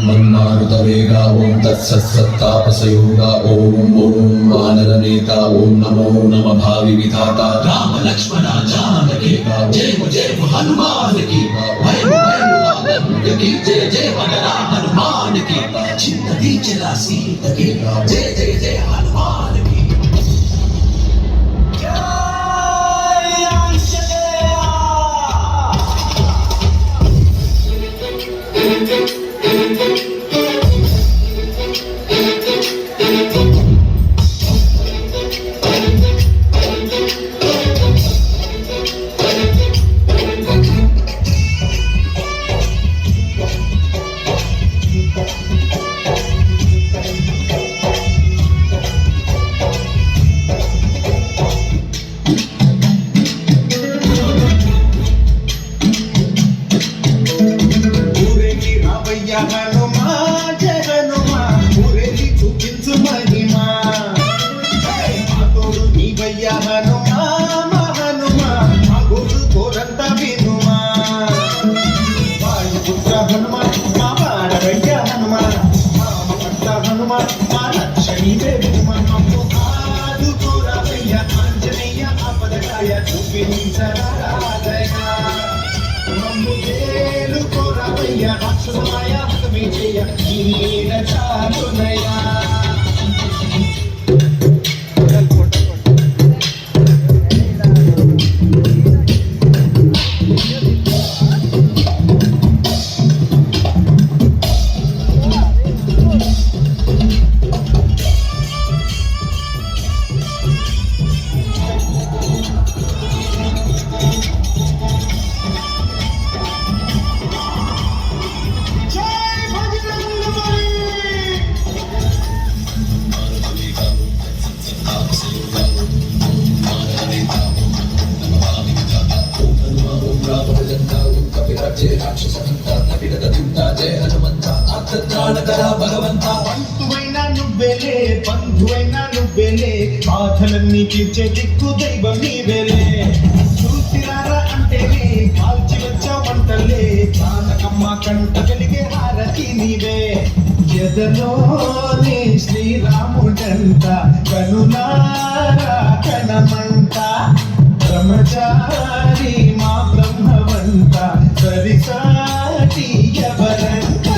मन्मारुतवेगा ओम तत्सत्तापसयोगा ओम वानरनेता ओम नमो नम भावि विधाता राम लक्ष्मण जानकी जय जय हनुमान की की जय जय हनुमान की चिंतनी चला सीत की जय जय जय हनुमान की బాధలన్నీ తీర్చే దిక్కు దైవం నీవేలే చూసిరారా అంటేనే కాల్చి వచ్చామంటలే జానకమ్మ కంట వెలిగే హారతి నీవే ఎదలోనే శ్రీరాముడంట కనులారా కనమంట బ్రహ్మచారి మా బ్రహ్మవంత సరిసాటి ఎవరంట